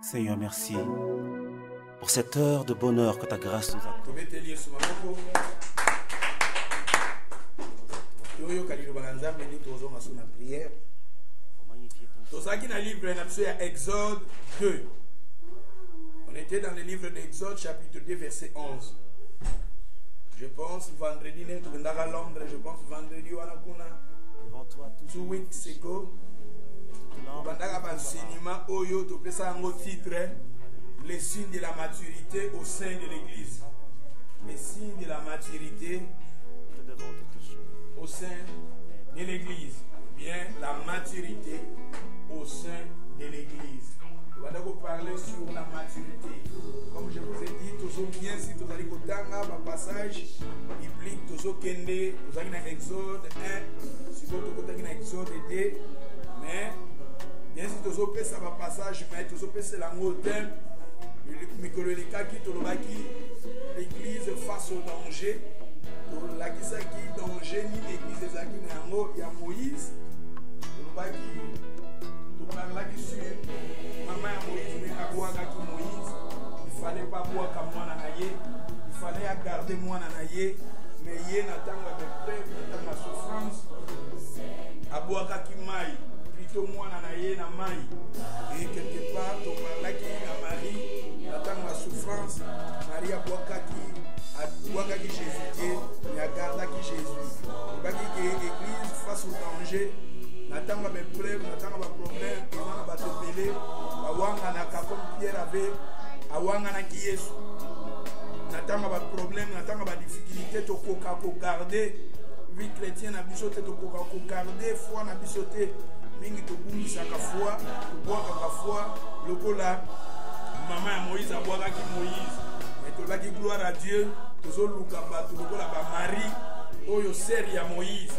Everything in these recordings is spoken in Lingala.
Seigneur, merci pour cette heure de bonheur que ta grâce nous a. Exode 2. On était dans le livre d'Exode, chapitre 2, verset 11. Je pense vendredi, à Londres, je pense vendredi, Devant toi, 2 weeks ago. Les signes de la maturité au sein de l'église. Les signes de la maturité au sein de l'église. Bien, la maturité au sein de l'église. On va donc parler sur la maturité. Comme je vous ai dit, toujours bien si vous allez au passage biblique, toujours kende, vous allez dans Exode 1, si vous allez dans Exode 2, mais bien si vous avez ça passage, mais vous avez la mot thème, l'église face au danger. La danger ni l'église des Aki il y a Moïse. Il fallait pas boire comme moi il fallait garder moi mais il y a la souffrance à boire comme plutôt moi et quelque part on parle qui Marie attend la souffrance Marie a boire qui Jésus et a gardé qui Jésus pas qui l'église face au danger n'attend pas mes preuves n'attend pas problème ils vont pas te péler comme Pierre avait awanga qui Yesu n'attend pas problème n'attend pas difficulté to koka ko garder vie chrétienne na bisoté to koka ko garder foi na bisoté mingi to bungisa ka foi to boka ka foi lokola maman ya Moïse aboaka ki Moïse mais to laki gloire à Dieu to zo luka ba to lokola ba Marie oyo seri ya Moïse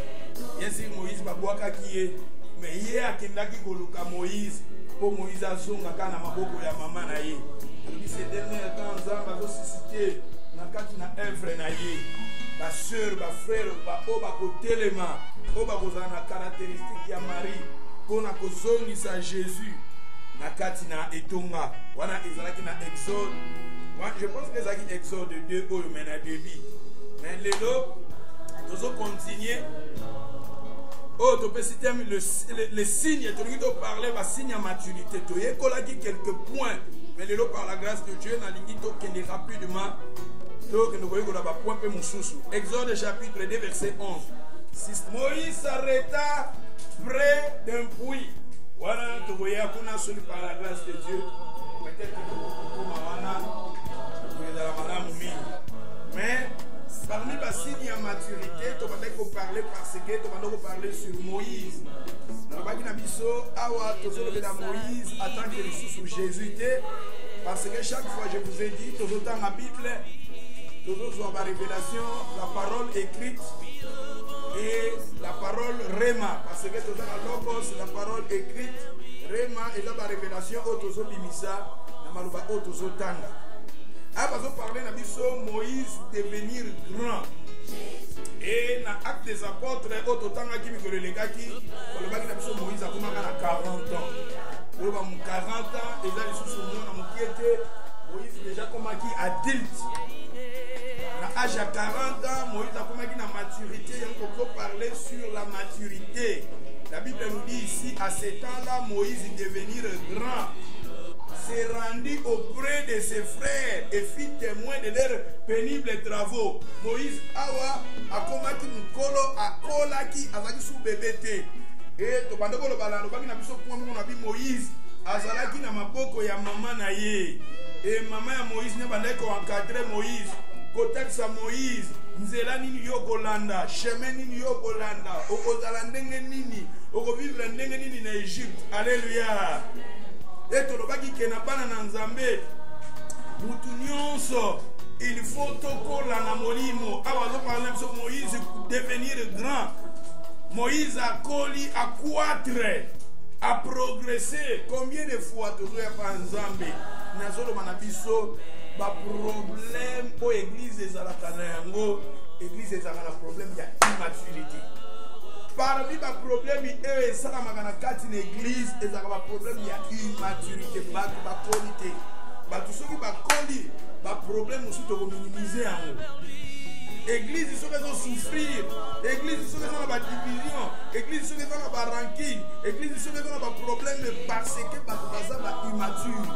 yesi Moïse ba boaka ki ye mais ye akendaki ko luka Moïse po Moïse azonga kana maboko ya maman na ye ces derniers temps nzamba zo susciter na kati na œuvre na ye ba sœur ba frère ba o ba ko telema o ba kozana na caractéristique ya Marie pona kozongisa Jésus na kati na etonga wana ezalaki na Exode. Moi je pense que ezalaki Exode 2 oyo mena débit mais lelo tozo continuer oh to peut citer les signes to ngi to parler ba signe ya maturité to yekolaki quelques points mais lelo par la grâce de Dieu na lingi to kende rapidement to que nous voyons qu'on a pas point peu mususu. Exode chapitre 2 verset 11. Moïse s'arrêta près d'un puits. Voilà, tu voyais qu'on a celui par la grâce de Dieu. Peut-être que mais parmi les signes de maturité, tu vas parler parce que tu vas parler sur Moïse. Dans le Bagina Bisso, Awa, tu vas Moïse, attends que sous Jésus. Parce que chaque fois, je vous ai dit, tu as la Bible, tu as la révélation, la parole écrite et la parole Rema. Parce que tu as la Logos, la parole écrite, Rema et la révélation, tu as Bimisa, la Maluba, tu as Tanga. Après, on parler de Moïse devenir grand. Et dans l'acte des apôtres, autant que Moïse a 40 ans. 40 ans, et là, Moïse déjà comme adulte. À l'âge de 40 ans, Moïse a comme une maturité. On peut parler sur la maturité. La Bible nous dit ici, à ce temps-là, Moïse est devenu grand. S'est rendu auprès de ses frères et fit témoin de leurs pénibles travaux. Moïse awa akomaki mukolo akolaki azaki sous bébé. Et to bandeko lo balalo baki na biso point mo na bi Moïse azalaki na maboko ya mama na ye. Et maman ya Moïse ne bandeko encadrer Moïse. Kotekisa Moïse nzela nini yo kolanda, chemin nini yo kolanda, okozala ndenge nini, okovivre ndenge nini na Égypte. Alléluia. Et tout le monde qui n'a pas d'Anzambé, il faut que la molimo. Alors, Moïse devenir grand. Moïse a collé à croître, à progresser. Combien de fois tu as pas Nzambé? Nazolo manabiso, ba problème pour l'église des Alakanayango. L'église des Alakanayango, problème il y a immaturité. parmi les problèmes et ça na kati na église et ça va problème il y a immaturité ba qualité ba tout ce qui va condi ba problème aussi to minimiser en église ils sont souffrir église ils sont dans la division église ils sont dans la rancune église ils sont dans la problème parce que ba ça ba immature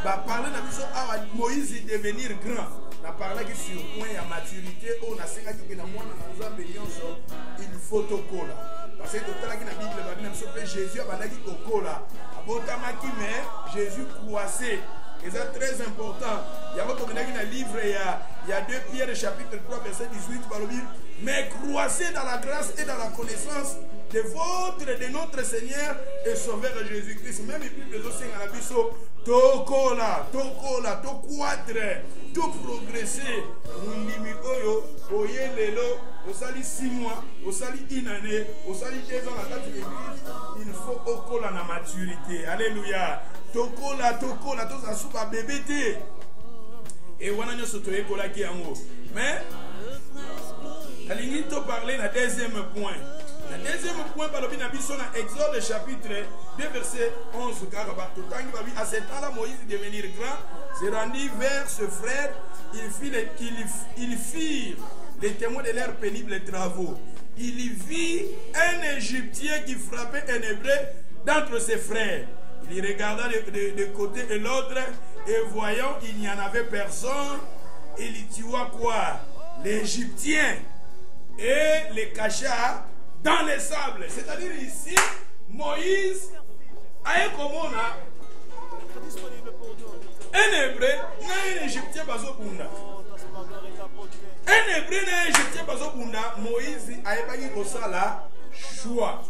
ba parler na biso a Moïse devenir grand na parler que sur point ya maturité on a senga ki na mwana na nzambe nyonso il faut tokola parce que totalaki na Bible ba bina biso pe Jésus abandaki kokola abotamaki mais Jésus croissait et c'est très important. Il y a votre livre, il y a 2 Pierre chapitre 3 verset 18 par le Bible. Mais croissez dans la grâce et dans la connaissance de notre Seigneur et Sauveur Jésus-Christ. Même les Bibles à la biso, tokola, to croître, to progresser. Mundimi oyo, oye lelo, osali 6 mois, osali 1 année, osali 2 ans à la l'église. Il faut okola na maturité. Alléluia. Tokola, to ça soupa bébé té. Et wana nyoso to ekola ki yango. Mais alingi to parler na deuxième point. Le deuxième point, par le Exode chapitre 2 verset 11. À ce temps-là, Moïse devenir grand, s'est rendu vers ce frère. Ils firent les témoins de leurs pénibles travaux. Il y vit un Égyptien qui frappait un Hébreu d'entre ses frères. Il regarda de côté et l'autre, et voyant il n'y en avait personne, il y tua quoi? L'Égyptien, et les cacha dans les sables. C'est-à-dire ici, Moïse a un Hébreu, un Égyptien bazobunda. Un Hébreu, un Égyptien bazobunda. Moïse a épargné au sala choix.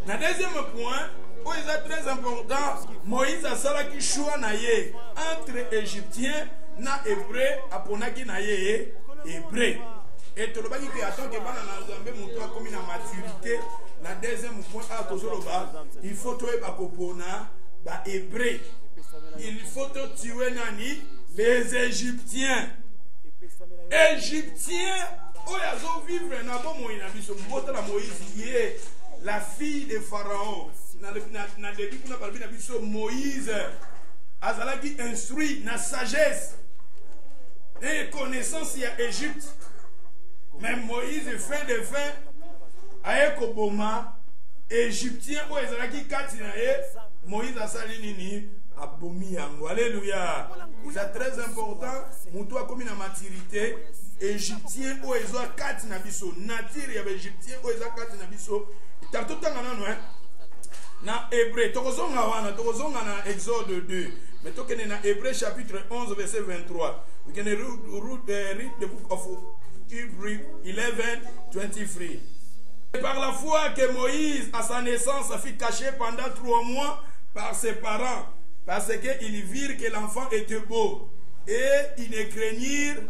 Le deuxième point, c'est très important, Moïse a salaki choix naye entre Égyptiens na Hébreu aponaki naye Hébreu. Et tout le monde qui attend que Zambé montre comme une maturité. La deuxième point à il faut tuer Bakopona, ba Hébreu. Il faut tuer Nani, les Égyptiens. Égyptiens, oyazo vivre na bon moïna biso mbota la Moïse la fille de Pharaon. Na début qu'on a parlé de Moïse azalaki instruit na sagesse et connaissance à Égypte. Mais Moïse fin de fin aye koboma Égyptien ou ezalaki kati na ye Moïse asali nini abomi yango. Alléluia. C'est très important mutu akomi na maturité Égyptien ou ezwa kati na biso nature ya Égyptien ou ezwa kati na biso tatotanga nano na Hébreu tokozonga wana tokozonga na Exode 2 mais tokene na Hébreu chapitre 11 verset 23 we can read the book of Hebrew 11:23. Et par la foi que Moïse à sa naissance fut caché pendant 3 mois par ses parents parce qu'ils virent que l'enfant était beau et ils ne craignirent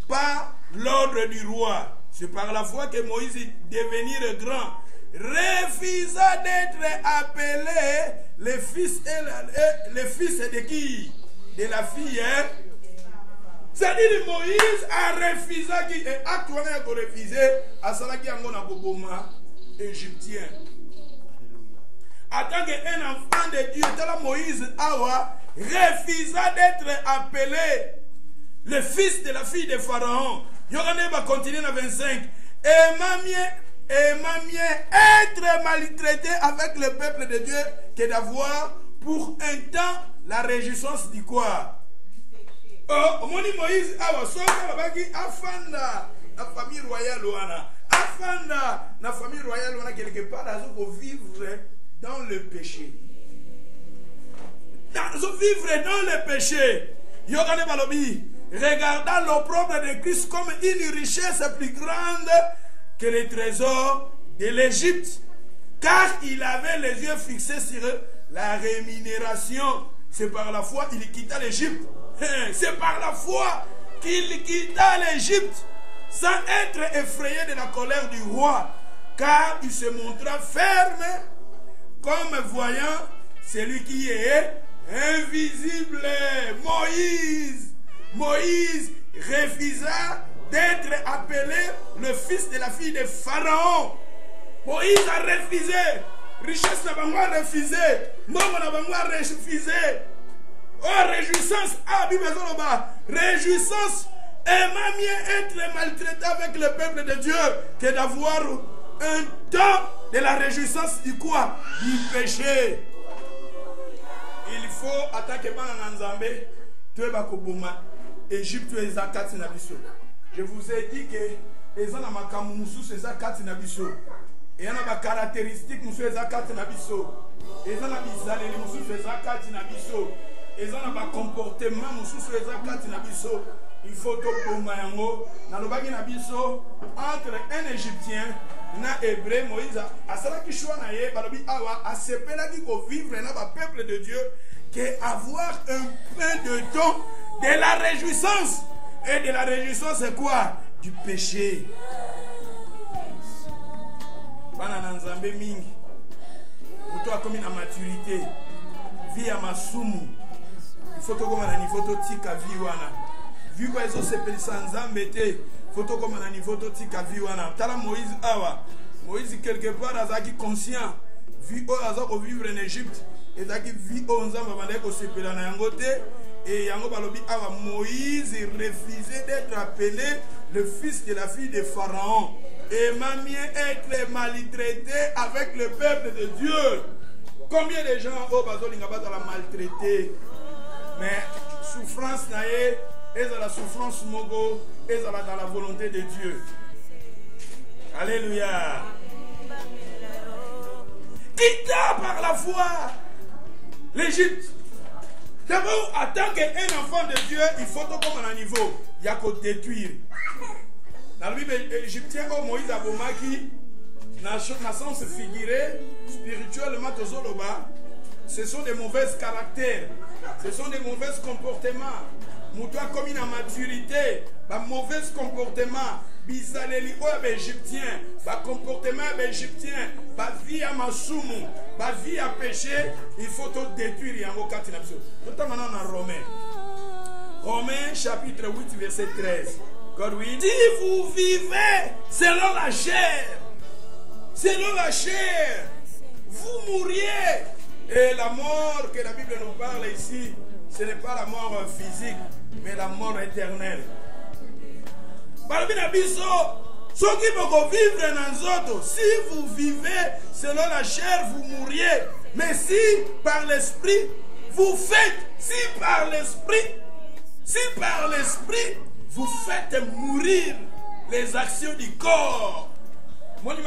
pas l'ordre du roi. C'est par la foi que Moïse devenir grand refusa d'être appelé le fils de qui? De la fille. C'est-à-dire Moïse a refusé qui est actuellement refusé à cela qui a un boboma égyptien. En tant qu'un enfant de Dieu, Moïse a refusé d'être appelé le fils de la fille de Pharaon. Yoganné va continuer dans 25. Et m'a mieux être maltraité avec le peuple de Dieu que d'avoir pour un temps la réjouissance du quoi? Oh, Moïse afanda la famille royale afanda la famille royale quelque part pour vivre dans le péché. Vivre dans le péché. Yogane Balobi, regardant l'opprobre de Christ comme une richesse plus grande que les trésors de l'Égypte, car il avait les yeux fixés sur la rémunération. C'est par la foi qu'il quitta l'Égypte. C'est par la foi qu'il quitta l'Égypte sans être effrayé de la colère du roi, car il se montra ferme comme voyant celui qui est invisible. Moïse refusa d'être appelé le fils de la fille de Pharaon. Moïse a refusé. Richesse n'a pas refusé. Maman n'a pas refusé. Oh, réjouissance. Ah, réjouissance. Aimant mieux être maltraité avec le peuple de Dieu que d'avoir un temps de la réjouissance du quoi? Du péché. Il faut attaquer dans Nzambé. Tu es bakoboma. Égypte, tu es Zakat Nabiso. Je vous ai dit que les gens ont des Zakat Nabiso. Et il y a des caractéristiques de Zakat Nabiso. Et il y a des Zakat Nabiso. Et il y a des comportements de Zakat Nabiso. Il faut que vous nabiso entre un Égyptien et un Hébreu. Moïse a cela qui choisit à se vivre dans le peuple de Dieu, qu'avoir un peu de temps de la réjouissance. Et de la réjouissance, c'est quoi? Du péché. Bana Nzambe mingi. Pour toi, comme une maturité, vie à masumu. Il faut que vous ayez un niveau de tika vie wana. Vu que les autres se sans embêter, il faut que vous ayez un niveau de tika vie wana. Tala Moïse awa. Moïse quelque part a conscient. Vu que vivre en Égypte. Et qui vit au Nzamba bandeko sepela na yangote. Et yango balobi awa Moïse refusait d'être appelé le fils de la fille de Pharaon. Et m'a mieux être maltraité avec le peuple de Dieu. Combien de gens au bazolinga ba la maltraité? Mais souffrance naé, et la souffrance mogo, et dans la volonté de Dieu. Alléluia. Quitta par la foi l'Égypte. D'abord, en tant qu'un enfant de Dieu, il faut comme un niveau. Il y a qu'à détruire. Dans la Bible égyptienne, Moïse a bomaki, dans le sens figuré, spirituellement, ce sont des mauvais caractères. Ce sont des mauvais comportements. Moutoua comme une maturité, un mauvais comportement. Bizaleli ou égyptien, comportement égyptien, vie à masumu, vie à péché, il faut tout détruire. Tout maintenant dans Romains chapitre 8 verset 13. Si vous vivez selon la chair, vous mourriez. Et la mort que la Bible nous parle ici, ce n'est pas la mort physique, mais la mort éternelle. Si vous vivez selon la chair, vous mourriez. Mais si par l'esprit, vous faites, vous faites mourir les actions du corps. Les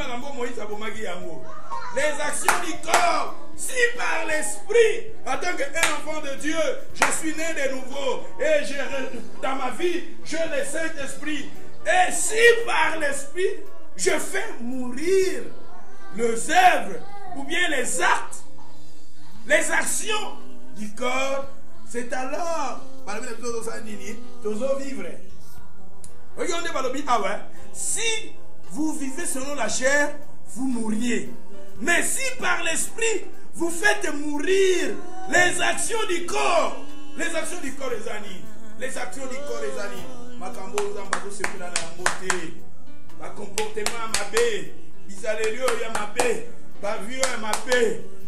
actions du corps. Si par l'esprit, en tant qu'un enfant de Dieu, je suis né de nouveau et dans ma vie, je le Saint-Esprit. Et si par l'esprit, je fais mourir les œuvres ou bien les actes, les actions du corps, c'est alors, si vous vivez selon la chair, vous mourriez. Mais si par l'esprit, vous faites mourir les actions du corps, les actions du corps, les amis, les actions du corps, les amis. Ma comportement mabé, bizalelio ya mabé, ba vie ya mabé,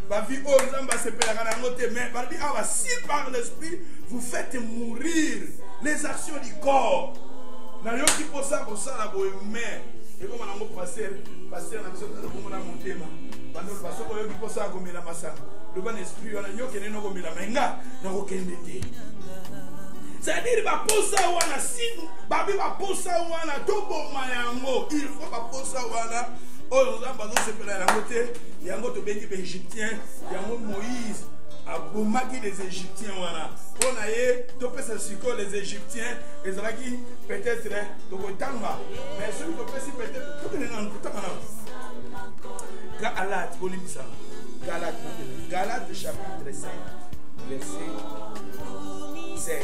ba vie o nzamba se pela na ngote mais ba di awa si par l'esprit vous faites mourir les actions du corps. Na yo ki posa la bo mais et comme on a passer na biso ko na montema. Bando baso ko yo ki posa ko mela masanga. Le bon esprit on a yo kene no ko mela menga na ko kende te. C'est-à-dire, si babi baposa wana tobo mayango, il faut baposa wana. Oh, nous avons besoin de se faire la côté. Il y a un autre béni égyptien, il y a un Moïse a boumaki des Égyptiens wana. On a eu topé ce cycle les Égyptiens, les Alaki peut-être tobo tanga, mais celui qui peut si peut-être tout est dans tout tanga. Galates, Bolibisa. Galates chapitre 5, verset 16.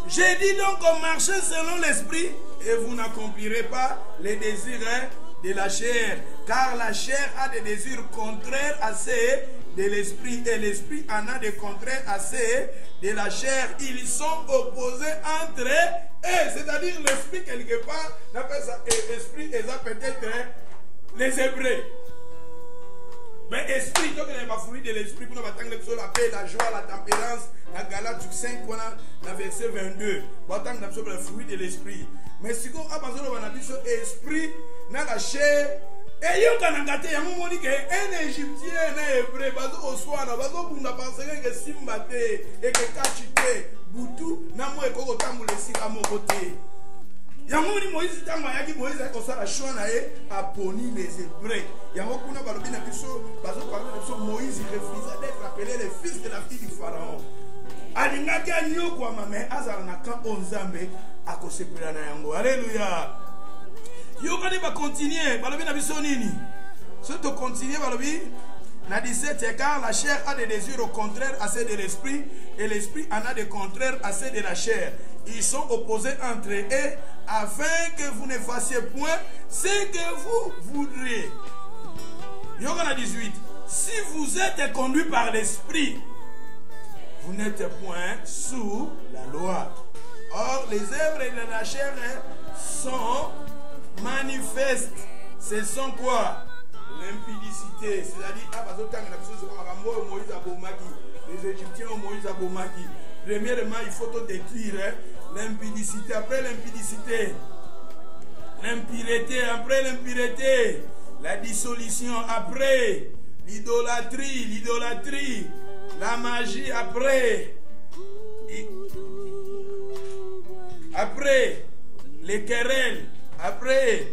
J'ai dit donc marchez selon l'esprit et vous n'accomplirez pas les désirs de la chair, car la chair a des désirs contraires à ceux de l'esprit et l'esprit en a des contraires à ceux de la chair. Ils sont opposés entre C'est-à-dire l'esprit quelque part, on appelle ça esprit, et ça peut-être les Hébreux. Mais esprit, donc il n'y a pas fruit de l'esprit, pour nous attendre la paix, la joie, la tempérance, la Galate 5, on a verset 22. Pour attendre le fruit de l'esprit. Mais si on a besoin de l'esprit, dans la chair, et yo kanangate ya mumoni ke un égyptien na hébreu bazo oswana bazo bunda penser que simbate et que kachite butu na mo ekoko tamula esika moko te yango ni Moïse tango yaki Moïse ko sala choix na ye aponi les hébreux yango kuna balobi na biso bazo parler na biso Moïse refusa d'être appelé le fils de la fille du pharaon alingaki anyoko mame azala na camp onzambe akosepela na yango. Alléluia. Yokani va continuer, balobi na biso nini? Si tu continues, balobi na 17, car la chair a des désirs contraires à ceux de l'esprit et l'esprit en a des contraires à ceux de la chair. Ils sont opposés entre eux afin que vous ne fassiez point ce que vous voudrez. Yokana 18, si vous êtes conduit par l'esprit, vous n'êtes point sous la loi. Or, les œuvres de la chair sont manifeste, ce sont quoi? L'impudicité. C'est-à-dire, les Égyptiens ont Moïse à Bomaki. Premièrement, il faut tout détruire l'impudicité. Après l'impudicité, l'impureté. Après l'impureté, la dissolution. Après l'idolâtrie, la magie. Après les querelles. Après,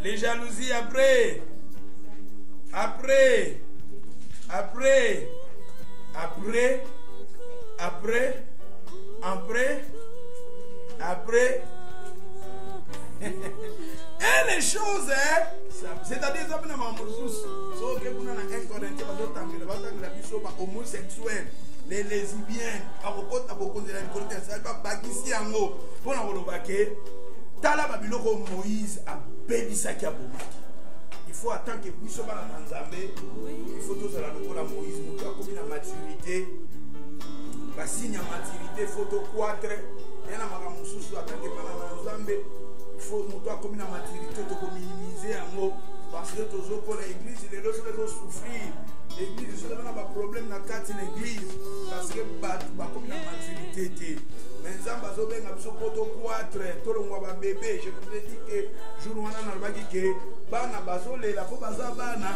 les jalousies, après, et les choses, c'est-à-dire, ça peut homosexuels, les lesbiennes, Tala babiloko Moïse a bebisaki abomaki. Il faut attendre que biso bana Nzambe, il faut tous la lokola Moïse muto akomi na maturité. Ba signe maturité photo 4 et na maka mususu attendre que bana Nzambe, il faut muto akomi na maturité to ko minimiser yango parce que tozo ko l'église les autres les souffrir. L'église c'est pas un problème na kati l'église parce que ba comme na maturité té. Mais Nzamba zobenga biso poto 4 tolongwa ba bébé. Je vous ai dit que jour wana na baki ke bana bazolela po baza bana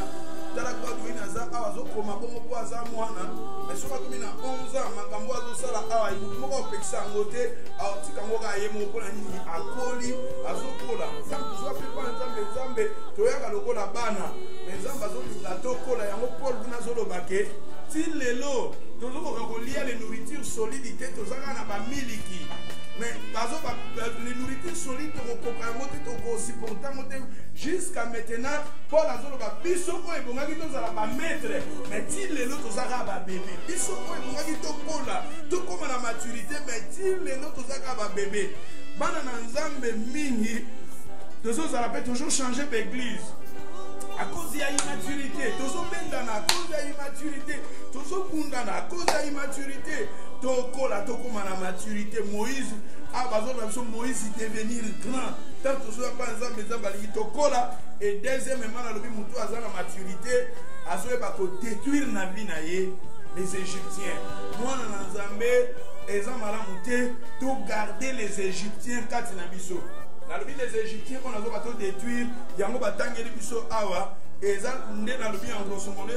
tala kwa kuina za awazo koma bongo po aza mwana mais soka komi na 11 ans makambo azosala awa moko opekisa ngote aotika ngoka ye moko na nini akoli azokola Nzambe zo pe pa Nzambe toyaka lokola bana mais Nzamba azolinga tokola yango Paul buna zoloba ke ti lelo tozokoka kolia les nourritures solides te tozaka na bamiliki mais les nourritures solides jusqu'à maintenant Paul azoloba biso ko ebongaki tozala ba maître mais ti lelo tozaka ba bébé biso ko ebongaki tokola tokoma na maturité mais ti lelo tozaka ba bébé bana na Nzambe mingi tozozala pe toujours changer d'église à cause de l'immaturité, à cause de l'immaturité, à cause de l'immaturité, la maturité. Moïse, Moïse devenir grand. Tant que ce soit pas un et deuxièmement, la maturité, à ce que détruire la vie les Égyptiens. Moi, dans Zambé, ils ont tout garder les Égyptiens quand ils ont les Égyptiens qu'on a détruire,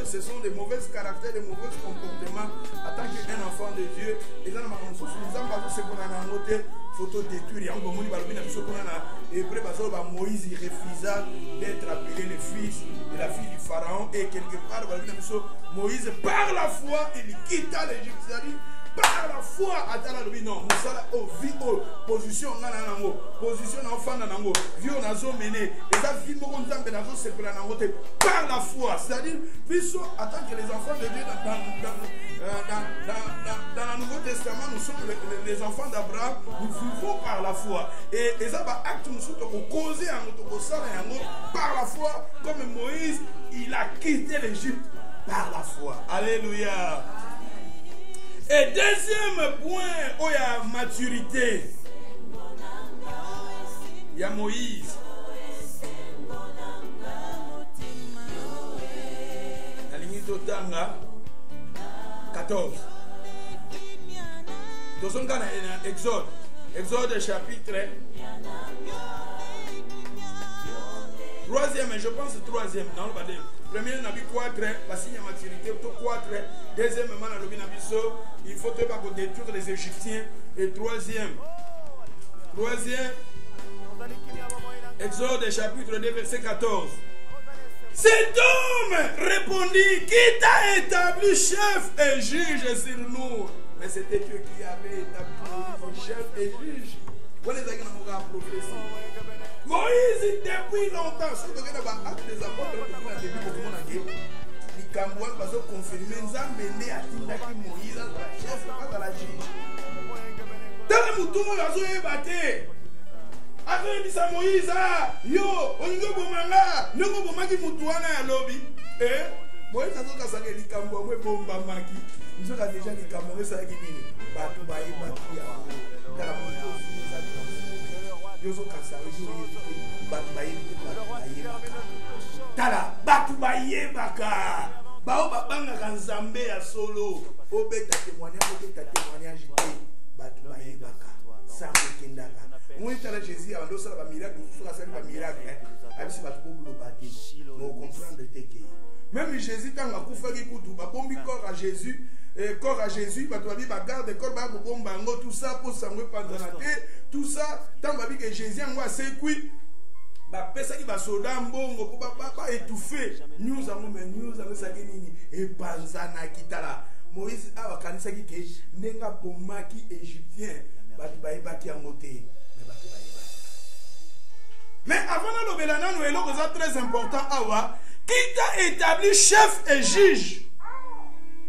ce sont des mauvais caractères, des mauvais comportements. En tant qu'un enfant de Dieu, ils ont photo détruire. Moïse refusa d'être appelé le fils de la fille du pharaon et quelque part Moïse par la foi il quitta l'Égypte. Par la foi, atala lui non, musala au vie position nanango, position enfant nanango, vieux nazo mené, et ça vie mon Nzambe nazo sepela nango te par la foi, c'est-à-dire puisque attend que les enfants de Dieu dans le Nouveau Testament nous sommes les enfants d'Abraham, nous vivons par la foi et ça va acte nous sommes causé en notre sala yango par la foi comme Moïse, il a quitté l'Égypte par la foi. Alléluia. Et deuxième point, où il y a maturité. Il y a Moïse. La ligne Totanga 14. Dans son cas, Exode. Exode chapitre 3e, je pense 3e. Non, premier, on a vu 4, la signe à maturité, 4. Deuxièmement, il faut détruire les Égyptiens. Et troisième, Exode chapitre 2, verset 14. Cet homme répondit, qui t'a établi chef et juge sur nous? Mais c'était Dieu qui avait établi chef et juge. Vous les avez prophétie. Moïse, depuis longtemps, ce que vous avez acte des apôtres, vous avez dit, les Cambouans vont confirmer, Nzambé a dit Moïse, la chef, pas la juge. Dans le mouton, il a battu. Après, il a Moïse, yo, on y va bomanga, nous go bomagi mutuana ya lobby. Moïse a dit que les Cambouans vont bomba maki. Nous avons déjà dit que Moïse a dit que Batou Baye Batou ya. Yozo Kassari, Batou Baye Baka. Tala, Batou Baye Baka. Bao Babanga Kanzambe ya solo. Obeta témoignage, Batou Baye Baka. Sambe Kendaka. Moi, Jésus a endossé la miracle, nous avons fait un miracle. Avec ce bateau, nous allons comprendre le téké. Même Jésus, quand il a fait un corps à Jésus, il va garder corps à tout ça pour s'envoyer pendant la tête. Tout ça, tant que Jésus a fait ça, il va soldat mbongo pour étouffer. Nous avons et Panzana Kitala. Moïse a dit que Nenga Bomaki égyptien, Batoubaïbaki a monté. Mais avant de l'obélanant, nous avons très important. Qui t'a établi chef et juge?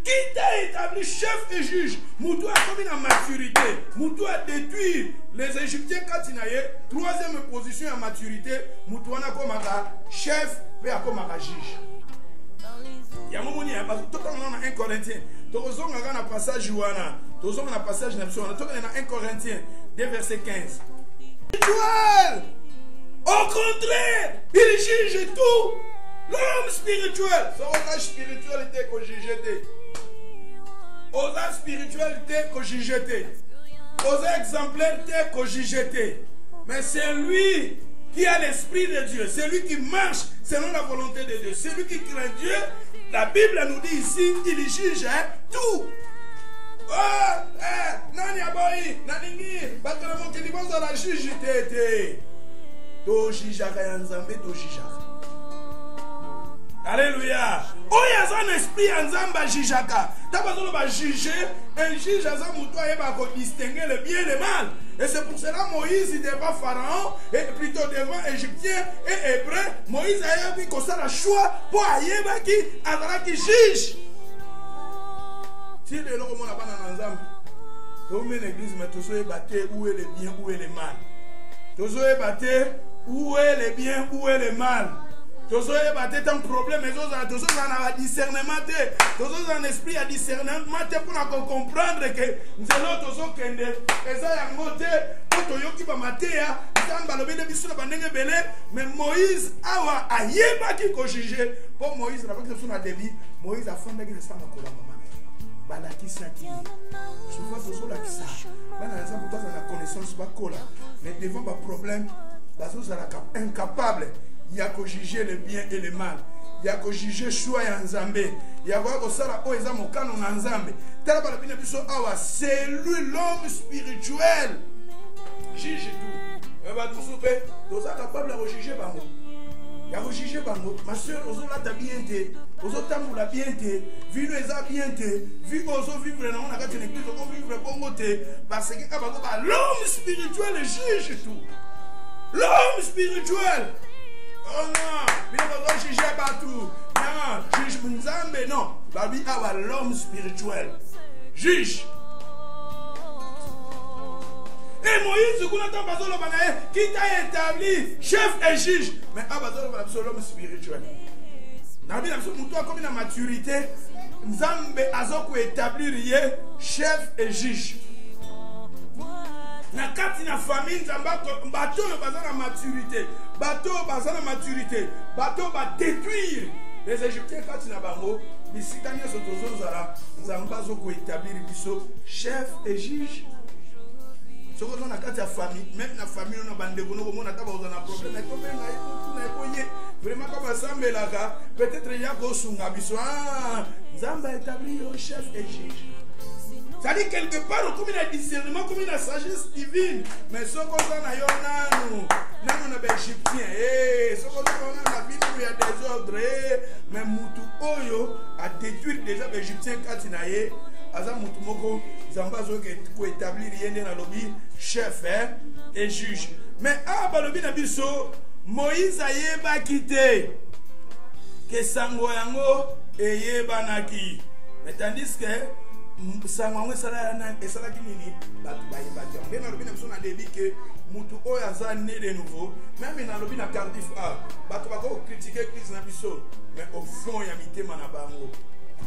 Qui t'a établi chef et juge? Moutou a commis la maturité. Moutou a détruit les Égyptiens Katinaye. Troisième position en maturité. Moutou a comme chef et comme juge. Il y a un moment où on a un Corinthien. Tu as un passage Johanna. Tu as un passage Nepson. Tu as un Corinthien. 2 verset 15. Spirituel. Au contraire, il juge tout. L'homme spirituel. C'est la spiritualité que j'ai jetée. Aux spiritualité que j'ai jetée. Aux exemplarité que j'ai jetée. Mais c'est lui qui a l'esprit de Dieu. C'est lui qui marche selon la volonté de Dieu. C'est lui qui craint Dieu. La Bible nous dit ici, il juge tout. Nani aboyi, naningi, bakalamo kiliboza la juge tete. To jijaka ya Nzambe, to jijaka. Alléluia. Oh, il y a un esprit en Nzamba jijaka. T'as besoin de juger. Un juge a un mouton et va distinguer le bien et le mal. Et c'est pour cela Moïse devant Pharaon, et plutôt devant Égyptien et Hébreu. Moïse a eu comme ça le choix pour Ayeba qui a qui juge. Si le long on n'a pas dans Nzamba, tout le l'église, mais tous ceux battés où est le bien, où est le mal. Tous ceux battés où est le bien, où est le mal. Tous ceux battés un problème, mais tous ceux qui ont un discernement, tous ceux qui ont un esprit à discernement pour comprendre que nous allons tous ceux qui ont un moté, pour tous qui vont mater, mais Moïse a yéba qui a jugé. Pour Moïse, la question a débit, Moïse a fondé que ça m'a collé. Souvent, tous ceux qui sont la connaissance, mais devant le problème, ils sont incapables. Il y a que juger le bien et le mal. Il y a que juger choix en Nzambé. Il y a que ça oh ils ont canon en Nzambé. C'est lui l'homme spirituel. Juge tout. On va tout souper. Tous sont capables de juger bango. Il y a que juger bango. Ma soeur, aux autres là bien été. Aux autres tambours là bien été. Vu les a bien été. Vu aux autres vivre là on a gâté l'église on vivre bon côté. Parce que l'homme spirituel juge tout. L'homme spirituel. Oh non, mais on va juger partout. Non, juge Nzambe, non. Babi a l'homme spirituel. Juge. Et Moïse, qui t'a établi chef et juge. Mais l'homme spirituel. Nabi a comme une maturité. Nzambe a établi chef et juge. na kati na famille bato baza na maturité, bato baza na maturité, bato ba détruire les Égyptiens kati na bango bisika nyonso tozozala nzambe azoko établir biso chef et juge. Soko na kati ya famille, même na famille on a bandeko no komona ta baza na problème et to ben na ekonye vraiment comme asambelaka peut-être ya ko sunga biso nzambe établir le chef et juge. Ça dit quelque part, comme il a discernement, comme il a sagesse divine. Mais ce qu'on a yo nanu, nanu na Égyptien. Ce qu'on a la vie où il y a des ordres. Mais Moutou Oyo a détruit déjà les Égyptiens quand il a eu. Aza Moutou Moko, Zambazo qui est établi rien dans le lobby, chef et juge. Mais ah, le lobby Nabiso, Moïse a yeba quitté. Que Sango Yango et yeba naki. Mais tandis que sango esala kinini batu bayebati nde nalobi na biso na debi ke mutu oyo aza né de nouveau même nalobi na Cardiff bato bakokritike église na biso mais au fond ya mitema na bango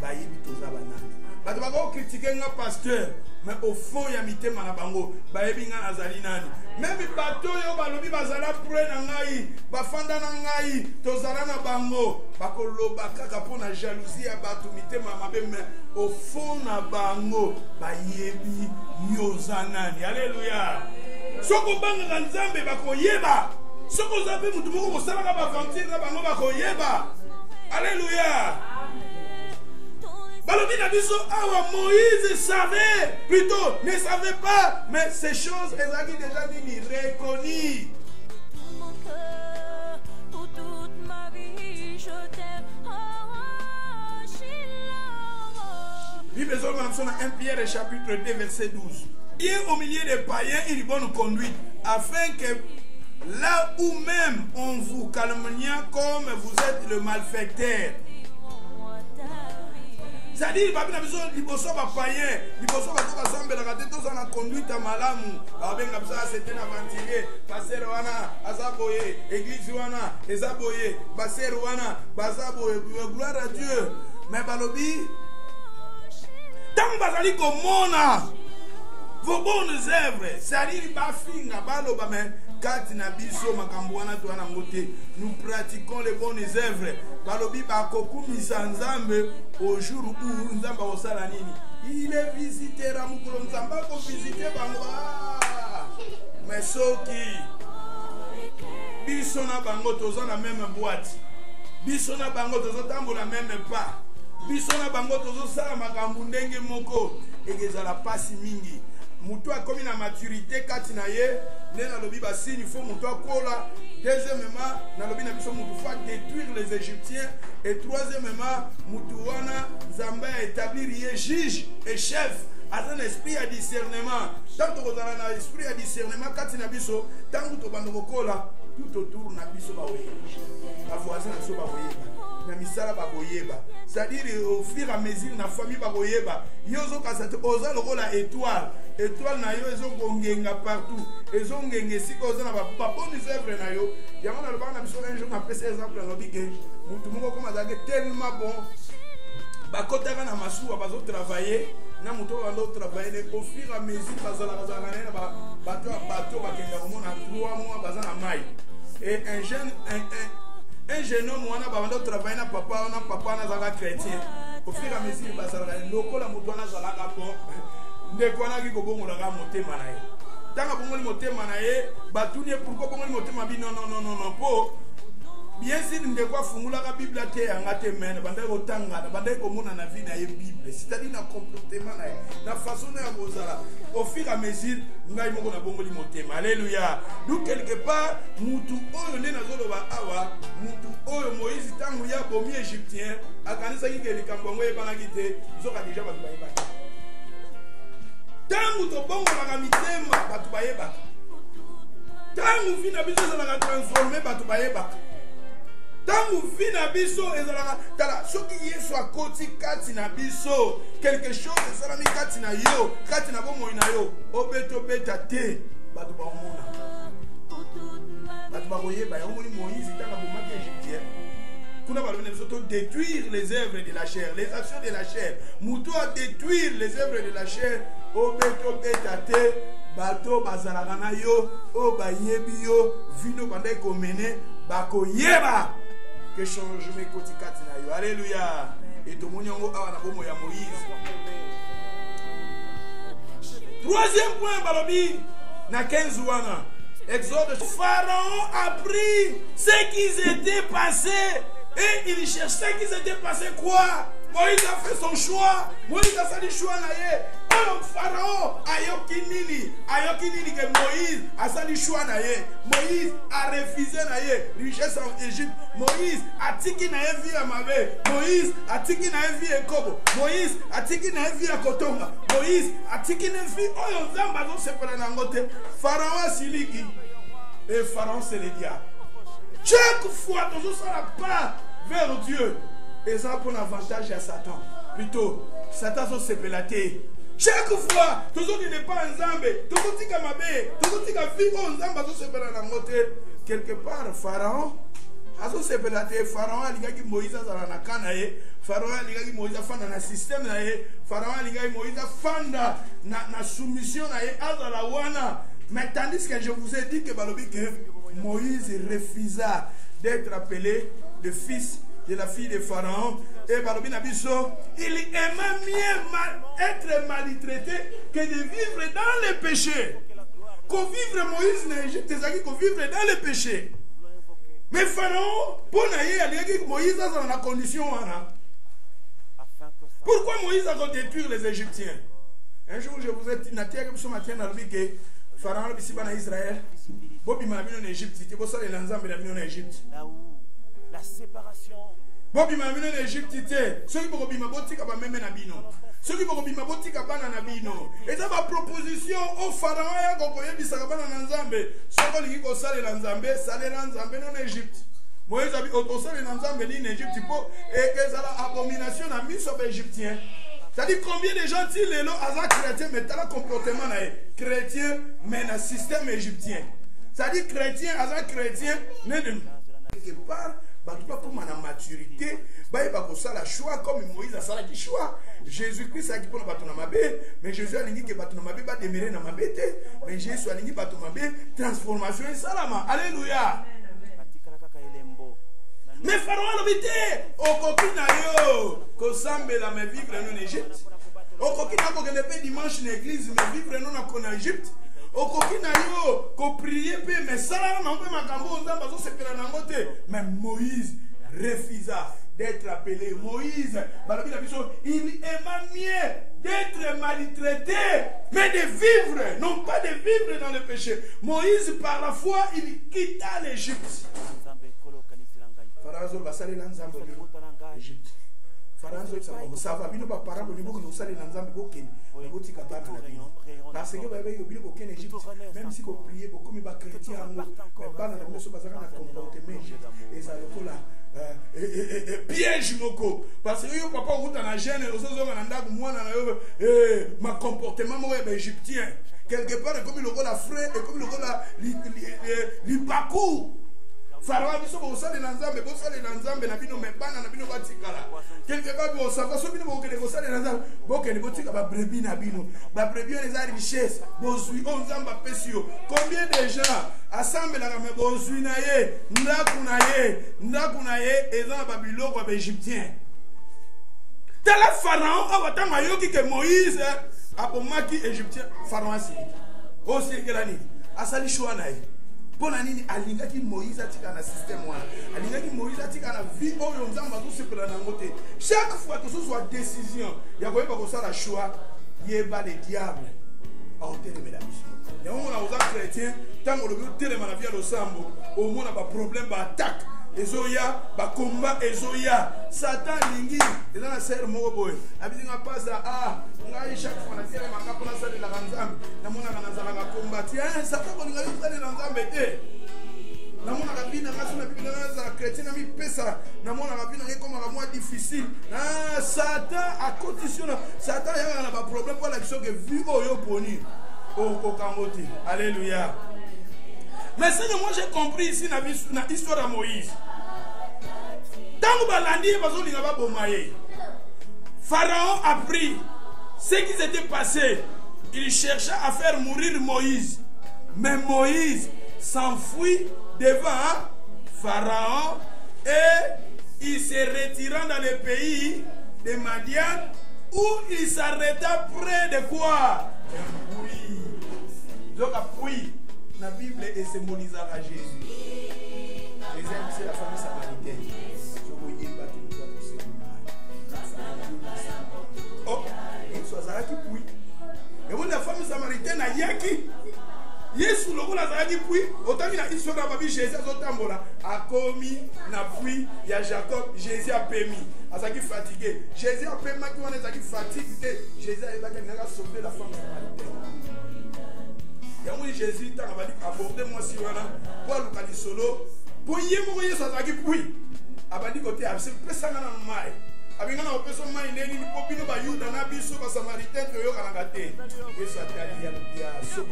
bayebi toza banani. Bato bakokritike nga pasteur mais au fond ya mitema na bango bayebi nga nazali nani. Même bato oyo balobi bazala près na ngai bafanda na ngai tozala na bango bakoloba kaka mpona jalousie ya bato mitema mabe mais au fond na bango bayebi yoza nani. Alléluia. Soko bangaka nzambe bakoyeba. Soko zabe mutu moko kosalaka baventure na bango bakoyeba. Alléluia. Balobi na biso awa Moïse savait, plutôt ne savait pas, mais ces choses ezaki déjà nini reconnues. Mon cœur, pour toute ma vie, je t'aime. Oh, Shiloh. Bible dans 1 Pierre chapitre 2 verset 12. Il est au milieu des païens une bonne conduite, afin que là où même on vous calomnie comme vous êtes le malfaiteur. C'est-à-dire, liboso ba païen, liboso ba to basambela kate to sana conduite malamu. Ba benga bisa c'était un aventurier, passer wana azaboye, église wana ezaboye, passer wana bazaboye, gloire à Dieu. Mais balobi tant bazali komona vos bonnes œuvres, c'est-à-dire ba finga baloba mais katina biso makambo wana to wana ngote, nous pratiquons les bonnes œuvres. Balobi ba kokumisa nzambe au jour où nzamba osala nini. Il est visité ramukolo nzamba ko visiter bango. Mais soki biso na bango toza na même boîte. Biso na bango tozo tambola même pas. Biso na bango tozo sala makambo ndenge moko ekezala pasi mingi. Mutu akomi na maturité kati na ye ne na lobi basini faut mutu akola. Deuxièmement na lobi na biso mutu faut détruire les Égyptiens et troisièmement mutu wana Nzambe a établir ye juge et chef à un esprit à discernement. Tant que ozala na esprit à discernement kati na biso tangu to bando kola tout autour na biso ba oyeba ba voisin na biso ba oyeba na misala ba oyeba. C'est-à-dire au fur et à mesure na famille ba oyeba yozo kasate oza lokola étoile. Étoile na yo ezo gongenga partout. Ezo ngenge siko oza na ba bonnes œuvres na yo. Yango na loba na biso un jour na pese exemple na lobike. Mutu moko comme azake tellement bon. Ba kotaka na masuwa bazo travailler na mutu bando travailler au fur et à mesure bazala na ba bato ba kenda komona 3 mois bazana mai. Et un jeune homme wana bando travailler na papa na zaka chrétien. Au fur et à mesure bazala lokola mutu na zalaka bon. Ndekwana ki kobongola ka motema na ye. Tanga bongoli motema na ye, batunie pourquoi bongoli motema bi non po. Bien sûr ndekwa fungula ka Bible te yanga te men bandai ko tanga bandai ko mona na vie na ye Bible. C'est-à-dire na comportement na ye, na façon na bozala. Au fur et à mesure ngai moko na bongoli motema. Alléluia. Donc quelque part mutu oyo nde nazoloba awa, mutu oyo Moïse tangu ya bomi égyptien, akanisa ki ke likambo ngo ebana kite, zoka déjà ba bayeba. Tangu to bongo la mitema batu bayeba. Tangu vina biso ezalaka transformer batu bayeba. Tangu vina biso ezalaka tala soki Yesu akoti kati na biso quelque chose ezalami kati na yo, kati na bomo na yo, obeto beta te batu bamona. Batu bakoyeba yango ni Moïse tanga bomaki égyptien. Kuna balobina biso to détruire les œuvres de la chair, les actions de la chair. Muto a détruire les œuvres de la chair. obeto betate bato bazalaka na yo o bayebi yo vino banda ekomene bakoyeba que changement ekoti kati na yo. Alléluia. Et tomoni yango awa na bomo ya Moïse. Troisième point balobi na 15 wana Exode. Pharaon a pris ce qui s'était passé et il cherchait ce qui s'était passé quoi. Moïse a fait son choix. Moïse a fait le choix na ye. Oh, Pharaon ayoki nini que Moïse a fait le choix na ye. Moïse a refusé na ye richesse en Égypte. Moïse a tiki na ye vie à mabe. Moïse a tiki na ye vie à Kobo. Moïse a tiki na ye vie à Kotonga. Moïse a tiki na vie oyo nzamba zo sepela na ngote. Pharaon siliki et Pharaon c'est le diable. Chaque fois que ça n'a pas vers Dieu, et ça pour l'avantage à Satan. Plutôt, Satan se sepelaté. Chaque fois, tout ce qui n'est pas un zambe, tout ce qui est mabé, tout ce qui est vie, on zambe se sepelaté. Quelque part, Pharaon a se sepelaté. Pharaon a dit que Moïse a na kanaye. Pharaon a dit que Moïse a fait dans système naye. Pharaon a dit que Moïse a fait na soumission naye. Azala wana. Mais tandis que je vous ai dit que Moïse refusa d'être appelé le fils de la fille de Pharaon. Et Balobi Nabiso, il aimait mieux être maltraité que de vivre dans le péché. Qu'on vivre Moïse en Égypte, c'est qu'on vivre dans le péché. Mais Pharaon, pour que Moïse a dans la condition. Pourquoi Moïse a détruit les Égyptiens? Un jour, je vous ai dit, ce matin, que Pharaon a dit en Israël, Bobi m'a mis en Égypte, c'était pour ça que les Lanzam m'a mis en Égypte. La séparation. Bobi m'a mis en Égypte, ceux qui vont bima botika ba meme na bino. Ceux qui vont bima botika bana na bino. Et ça va proposition au Pharaon ya ko koyebisa bana na Nzambe. Soko lingi ko sale na Nzambe, sale na Nzambe en Égypte. Moïse a dit au sale na Nzambe en Égypte pour et que ça la abomination na mis sur égyptien. C'est-à-dire combien de gens ils les ont chrétiens mais t'as le comportement na chrétien mais na système égyptien. C'est-à-dire chrétien à chrétien ne quelque part bah tu pas comme en maturité bah il va faire la choix comme Moïse a fait la choix. Jésus-Christ a dit pour battre na mabé mais Jésus a dit que battre na mabé va demeurer na mabé mais Jésus a dit battre na mabé transformation et salama. Alléluia. Mais Pharaon a dit au coquina yo ko sambela me vivre en Égypte. Au coquina ko ne pas dimanche en église mais vivre en Égypte. Au coquina yo ko prier pe mais ça non pe makambo nzamba zo sepela na ngote. Mais Moïse refusa d'être appelé. Moïse, il aima mieux d'être maltraité, mais de vivre, non pas de vivre dans le péché. Moïse, par la foi, il quitta l'Égypte. Pharaon va saler dans l'Égypte. Pharaon ça va bien pas parler au niveau que nous saler dans l'Égypte. Parce que vous avez oublié qu'aucun Égypte, même si vous priez beaucoup, mais les chrétiens, mais pas dans le comportement et ça le là. Piège moko parce que yo papa route na gêne ozozo na ndaku mwana na yo ma comportement mo égyptien quelque part comme le la frère et comme le la li parcours Pharaon biso bo sale na Nzambe bo sale na Nzambe na bino mebana na bino batikala quelque part bo sava so bino bo kele bo sale na Nzambe bo kele bo tika ba brebis na bino ba brebis les a richesse bo zui on Nzamba pesio combien de gens assemble la me bo zui na ye ndaku na ye eza ba biloko ba égyptien tala Pharaon abatanga yoki ke Moïse abomaki égyptien Pharaon asili o sirkelani asali choix na ye pour la nini alingaki Moïse atika na système wana alingaki Moïse atika na vie oyo Nzamba zo sepela na ngote chaque fois que ce soit décision ya ko yeba ko sala choix yeba le diable en terme la mission ya on a aux chrétiens tant on le telema na vie de sambo au monde ba problème ba attaque ezoya ba combat ezoya Satan lingi eza na ser moko boy abizinga pasa ngai chaque fois na tele manga pona sala la Nzambe na mona na nzala ga combat Satan ko ngai sala na Nzambe te na mona ka bina ngaso na bina za chrétien na mi pesa na mona ka bina comme ka moi difficile Satan a conditionné Satan ya na ba problème pour la question que vu oyo poni o ko kangote. Alléluia. Mais ce que moi j'ai compris ici dans l'histoire de Moïse, tant que Balandi Pharaon a pris ce qui s'était passé il chercha à faire mourir Moïse. Mais Moïse s'enfuit devant Pharaon et il se retira dans le pays de Madian où il s'arrêta près de quoi? Un puits. Donc un puits, la Bible est symbolisée à Jésus. Jésus, c'est la famille samaritaine. Oh, il soit là qui puits. Et vous, la femme samaritaine a yaki. Yesu le rôle a dit puis autant qu'il a histoire de Babi Jésus a commis na puis il y a Jacob Jésus a permis à ça qui fatigué Jésus a permis qui on est qui fatigué Jésus a sauvé la femme samaritaine. Il y a Jésus t'a dit aborder moi si voilà pour le solo pour y mo Yesu a qui puis abandi côté c'est pesa na mai abingana opeso mai neni ni popino ba yuda na biso ba samaritaine to yo kana te Yesu atali ya soko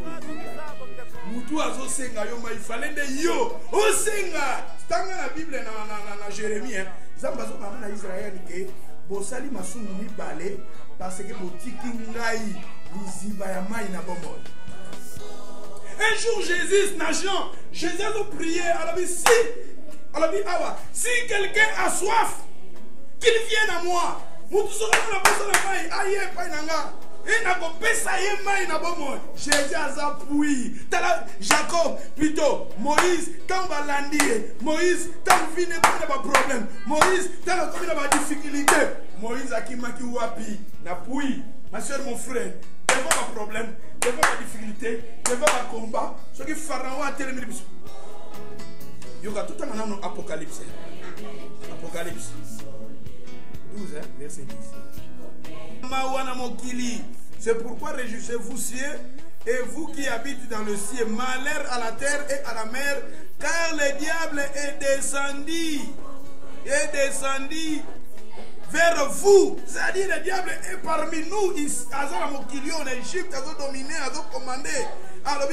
mutu azosenga yo mai falende yo osenga tanga na Bible na Jérémie zamba zo na Israël ke bosali masumu mibale parce que botiki ngai liziba ya mai na bomoi. Un jour Jésus nageant Jésus a prié à la vie si quelqu'un a soif qu'il vienne à moi. Jésus a appuyé. Jacob, plutôt, Moïse, quand va landier, Moïse, quand vient pas de problème, Moïse, quand il y a des difficultés, Moïse a qui m'a qui wapi, n'appuie. Ma soeur, mon frère, devant un problème, devant la difficulté, devant un combat, ce qui Pharaon a terminé. Il y a tout un an Apocalypse. Apocalypse 12, verset 10. C'est pourquoi réjouissez-vous cieux et vous qui habitez dans le ciel, malheur à la terre et à la mer, car le diable est descendu vers vous. C'est-à-dire le diable est parmi nous. Il a en Égypte, il a dominé, il a commandé. Alors,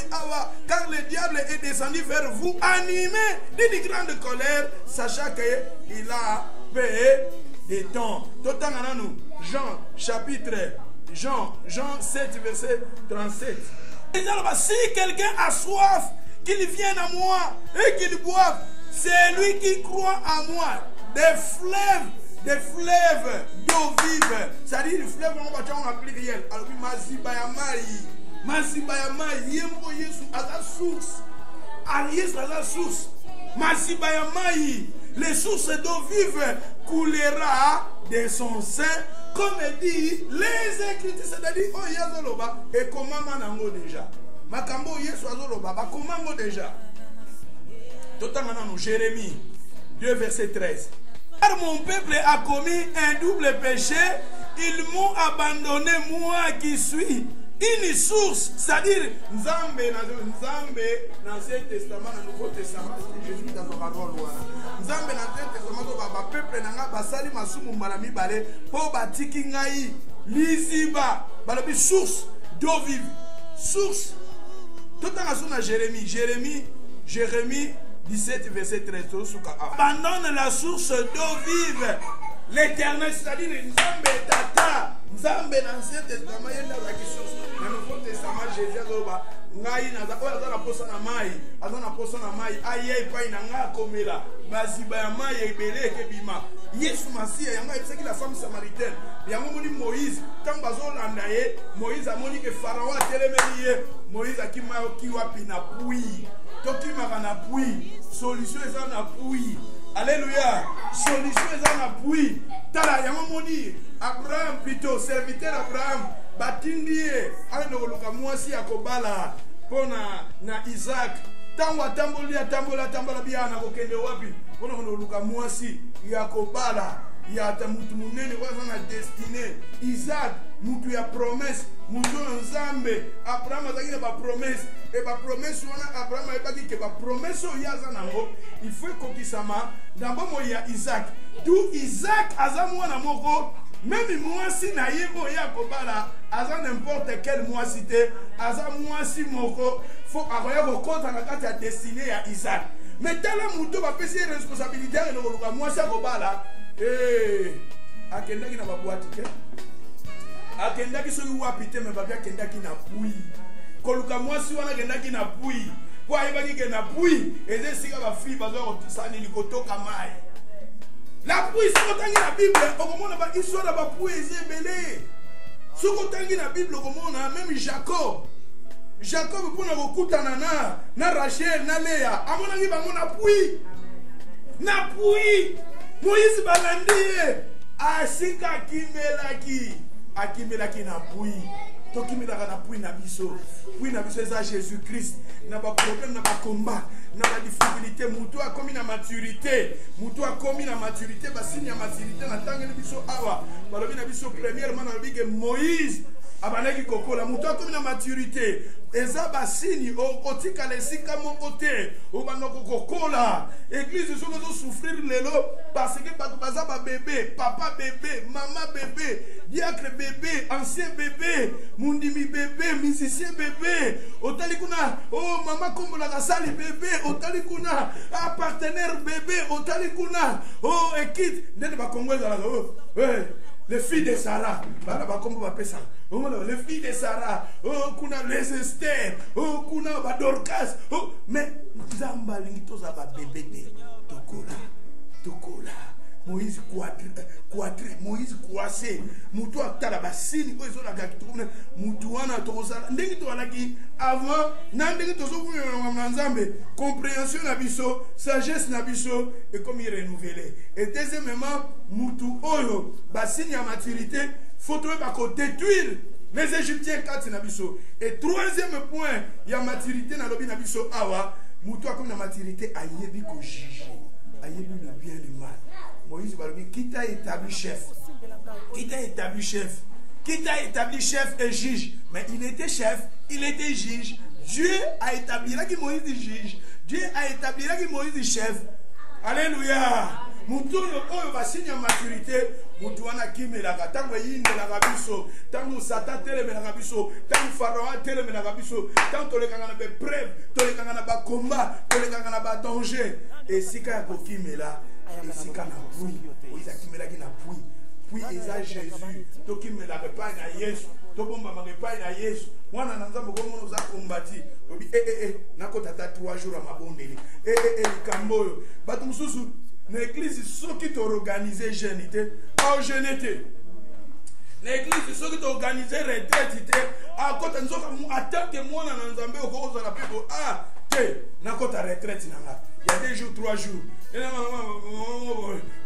car le diable est descendu vers vous, animé d'une grande colère, sachant qu'il a payé des temps. Jean chapitre Jean 7 verset 37. Si quelqu'un a soif, qu'il vienne à moi et qu'il boive. C'est lui qui croit à moi. Des fleuves d'eau vive. C'est-à-dire les fleuves, on applique rien. Alors, Masibayamai, Yembo Yesu à la source. Aliès à la source. Masibayamai, les sources d'eau vive coulera de son sein, comme dit les Écritures. C'est-à-dire, oh Yazoloba, et comment manango déjà. Makambo Yesu Azoloba, comment déjà. Totalement, Jérémie 2, verset 13. Car mon peuple a commis un double péché, ils m'ont abandonné, moi qui suis une source, c'est-à-dire Nzambe dans l'Ancien Testament, dans le Nouveau Testament, Jésus dans sa parole. Nzambe dans l'Ancien Testament, le peuple n'a pas basali masumu malami balé pour batiki ngai lisiba balabi source d'eau vive, source. Tout en a Jérémie 17 verset 13. Abandonne la source d'eau vive. L'Éternel, c'est-à-dire Nzambe tata, Nzambe dans l'Ancien Testament, il y a la question. Dans le Nouveau Testament, Jésus a dit, ngai na za na posa na mai, azana posa na mai, aye pa ina nga komela, baziba ya mai ebele ke bima. Yesu Masia yanga epsaki la femme samaritaine. Yango moni Moïse, quand bazo landa ye, Moïse a moni que Pharaon a telemeli ye, Moïse a ki ma ki wapi na puits. Toki ma na puits, solution eza na puits. Alléluia. Solution eza na puits. Tala yango moni Abraham plutôt serviteur Abraham batindie ano luka mwasi akobala pona na Isaac tango tambola biana kokende wapi pona no luka mwasi yakobala ya tamutu munene waza na destiné Isaac mutu ya promesse mutu nzambe Abraham azaki na ba promesse et ba promesse wana Abraham ayebaki ke ba promesse yaza nango il faut kokisama d'abord ya Isaac d'où Isaac azamwana moko. Même moi si na yebo ya kobala aza n'importe quel moi cité aza moi si moko faut avoir ko konta na kati ya destiné ya Isaac. Mais tala muto ba pesi responsabilité et no luka moi si kobala akendaki na ba boîte ke akendaki soki wapi te me babi akendaki na pui koluka mwasi wana akendaki na pui po ayebaki ke na pui eza esika bafille bazwa kosanili kotoka mai la pui soki otangi na bible okomona bahistoire ya bapui eza ebele soki otangi na bible okomona meme jacob mpona kokutana na rachel na leya amonaki bango na pui moïse balandi ye asika akimelaki na pui tokimelaka na pui na biso eza jésus christ na baproblème na bakomba na badifficulté mutu akomi na maturité basini ya maturité na ntangeli biso awa balobi na biso premièrement nalobi ke moïse abandaki kokola mutu akomi na maturité eza basini otikala esika moko te obanda kokola église soki ozosouffrir lelo parce que bato baza babebe papa bebe mama bebe diacre bebe ancien bebe mundimi bebe musicien bebe otali kuna mama kombolaka sali bebe otali kuna partenaire bebe otali kuna ekite ndenge bakongo ezalaka les filles de Sarah, les filles de Sarah, kuna les Esther, kuna Dorcas, mais Zamba lingitoza ba bébé tokola. Moïse quadré, Moïse coincé, mutu atala basini ko ezola ka kituna mutu wana tozala ndenge to alaki avant na ndenge tozokuna na Nzambe compréhension na biso sagesse na biso et comme il renouveler et deuxièmement mutu oyo basini ya maturité faut trouver ba ko détruire les Égyptiens 4 na biso et troisième point ya maturité na lobi na biso awa mutu comme na maturité ayebi ko juger ayebi le bien le mal. Moïse Balobi, qui t'a établi chef? Qui t'a établi chef? Qui t'a établi chef et juge? Mais il était chef, il était juge. Dieu a établi là qui Moïse est juge. Dieu a établi là qui Moïse est chef. Alléluia. Mutu oyo basini ya maturité, mutu wana kimelaka tango yindelaka biso, tango Satan telemelaka biso, tango Pharaon telemelaka biso, tango tolekanga na preuve, tolekanga na ba combat, tolekanga na ba danger. Et sika ya kokimela esika na pui Moïse akimelaki na pui eza Jésus tokimelaka epai na Yesu tobombamaka epai na Yesu mwana na Nzambe komona oza kombati obi nakota ta 3 jours ya mabondeli likambo oyo bato mosusu na église soki toorganize jeune te aogene te na église soki toorganize retraite te akota nzoka atake mwana na Nzambe okozala mpe te nakota retraite na nga il y a 2 jours 3 jours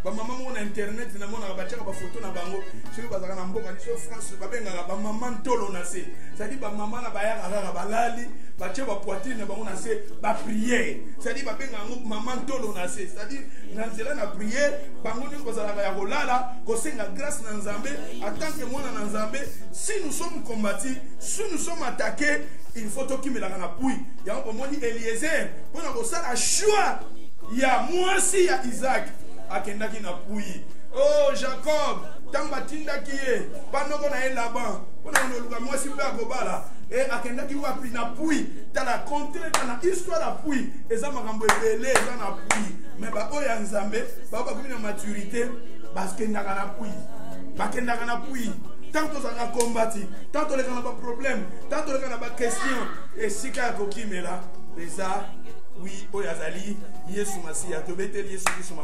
maman mon internet na mona ba photo na bango soki bazaka na mboka biso France babengaka ba maman tolo na se c'est-à-dire ba maman na bayaka kaka balali batie ba poitrine na bango na se ba prière c'est-à-dire babengaka maman tolo na se c'est-à-dire na nzela na prière bango ni bazalaka ya kolala kosenga grâce na Nzambe en tant que mwana na Nzambe si nous sommes combattus si nous sommes attaqués il faut tokimelaka na pui ya omoni Eliezer pona kosala choix ya mwasi ya Isaac akendaki na pui Jacob tamba tindaki ye panoko na ye Laban pona koluka mwasi mpe akobala akendaki wapi na pui tala contre na histoire ya pui eza makambo ebele eza na pui mais oyo ya Nzambe bakomi na maturité bakendaka na pui tant que ça a combattu, tant que les gens n'ont pas de problème, tant que les gens n'ont pas de questions, et si quelqu'un a des arts, oui, Oyazali, Yesu Masia, te mettez Yesu qui sont ma